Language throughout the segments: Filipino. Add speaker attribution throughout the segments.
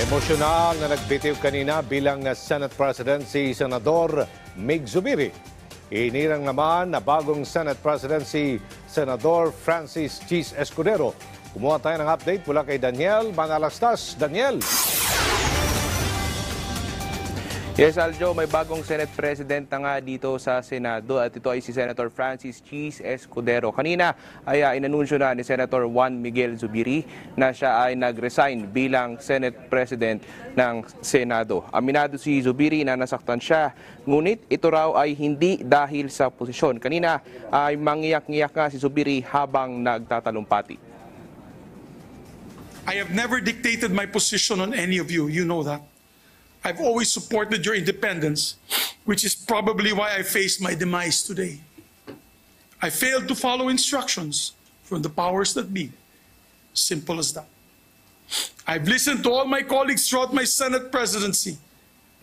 Speaker 1: Emosyonal na nagbitiw kanina bilang Senate President si Senador Mig Zubiri. Inirang naman na bagong Senate President si Senador Francis Cheese Escudero. Kumuha tayo ng update mula kay Daniel Manalastas. Daniel!
Speaker 2: Yes, Aljo, may bagong Senate President na nga dito sa Senado at ito ay si Senator Francis Cheese Escudero. Kanina ay inanunsyo na ni Senator Juan Miguel Zubiri na siya ay nag-resign bilang Senate President ng Senado. Aminado si Zubiri na nasaktan siya, ngunit ito raw ay hindi dahil sa posisyon. Kanina ay mangiyak-ngiyak nga si Zubiri habang nagtatalumpati.
Speaker 3: I have never dictated my position on any of you. You know that. I've always supported your independence, which is probably why I face my demise today. I failed to follow instructions from the powers that be. Simple as that. I've listened to all my colleagues throughout my Senate presidency,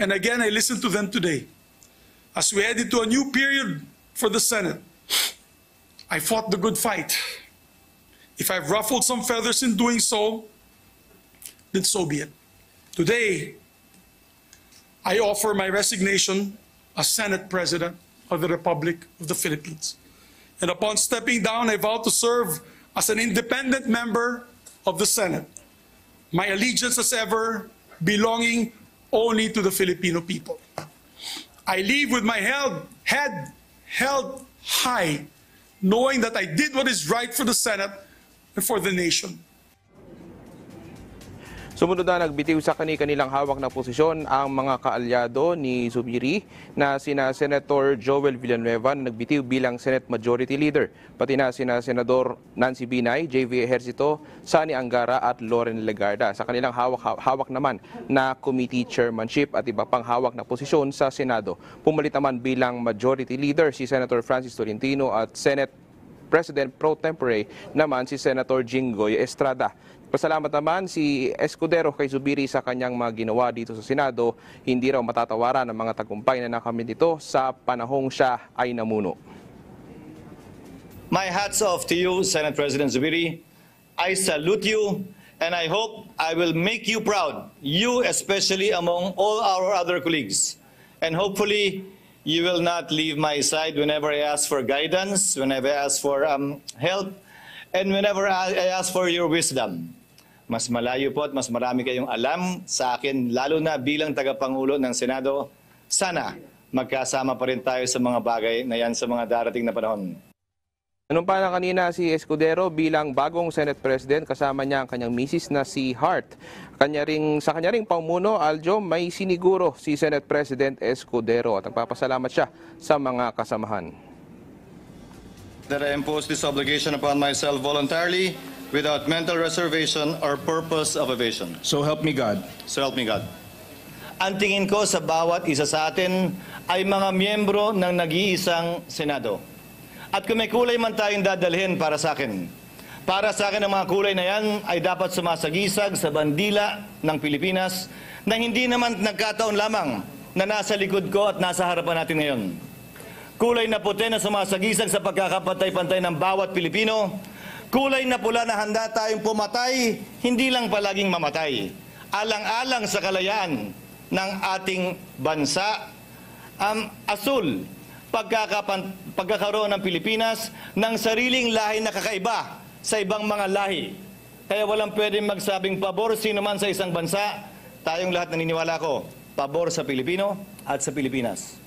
Speaker 3: and again I listened to them today. As we head into a new period for the Senate, I fought the good fight. If I've ruffled some feathers in doing so, then so be it. Today, I offer my resignation as Senate President of the Republic of the Philippines. And upon stepping down, I vow to serve as an independent member of the Senate. My allegiance as ever belonging only to the Filipino people. I leave with my head held high, knowing that I did what is right for the Senate and for the nation.
Speaker 2: Sumunod na nagbitiw sa kanilang hawak na posisyon ang mga kaalyado ni Zubiri na sina Senator Joel Villanueva na nagbitiw bilang Senate Majority Leader, pati na sina Senador Nancy Binay, JV Ejercito, Sani Angara at Loren Legarda. Sa kanilang hawak naman na committee chairmanship at iba pang hawak na posisyon sa Senado. Pumalit naman bilang Majority Leader si Senator Francis Tolentino at Senate President Pro Tempore naman si Senator Jinggoy Estrada. Pasalamat naman si Escudero kay Zubiri sa kanyang mga ginawa dito sa Senado. Hindi raw matatawaran ng mga tagumpay na nakamit nito sa panahong siya ay namuno.
Speaker 4: My hats off to you, Senate President Zubiri. I salute you and I hope I will make you proud, you especially among all our other colleagues. And hopefully you will not leave my side whenever I ask for guidance, whenever I ask for help, and whenever I ask for your wisdom. Mas malayo po at mas marami kayong alam sa akin, lalo na bilang tagapangulo ng Senado. Sana magkasama pa rin tayo sa mga bagay na yan sa mga darating na panahon.
Speaker 2: Anumpa na kanina si Escudero bilang bagong Senate President, kasama niya ang kanyang misis na si Hart. Sa kanya ring pamuno, Aljo, may siniguro si Senate President Escudero at nagpapasalamat siya sa mga kasamahan.
Speaker 4: That I impose this obligation upon myself voluntarily, without mental reservation or purpose of evasion.
Speaker 5: So help me God.
Speaker 4: So help me God. Ang tingin ko sa bawat isa sa atin ay mga miyembro ng nag-iisang Senado. At kung may kulay man tayong dadalhin para sa akin ang mga kulay na yan ay dapat sumasagisag sa bandila ng Pilipinas na hindi naman nagkataon lamang na nasa likod ko at nasa harapan natin ngayon. Kulay na puti na sumasagisag sa pagkakapantay-pantay ng bawat Pilipino. Kulay na pula na handa tayong pumatay, hindi lang palaging mamatay. Alang-alang sa kalayaan ng ating bansa. Asul, pagkakaroon ng Pilipinas ng sariling lahi na kakaiba sa ibang mga lahi. Kaya walang pwedeng magsabing pabor sino man sa isang bansa. Tayong lahat naniniwala ko, pabor sa Pilipino at sa Pilipinas.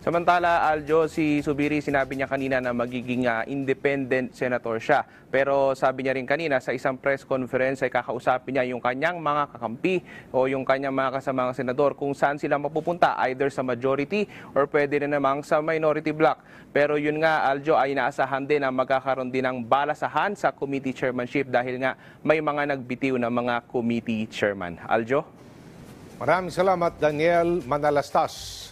Speaker 2: Samantala, Aljo, si Zubiri sinabi niya kanina na magiging independent senator siya. Pero sabi niya rin kanina sa isang press conference ay kakausapin niya yung kanyang mga kakampi o yung kanyang mga kasamang senador kung saan sila mapupunta, either sa majority or pwede rin namang sa minority block. Pero yun nga, Aljo, ay inaasahan din na magkakaroon din ng balasahan sa committee chairmanship dahil nga may mga nagbitiw na mga committee chairman. Aljo?
Speaker 1: Maraming salamat, Daniel Manalastas.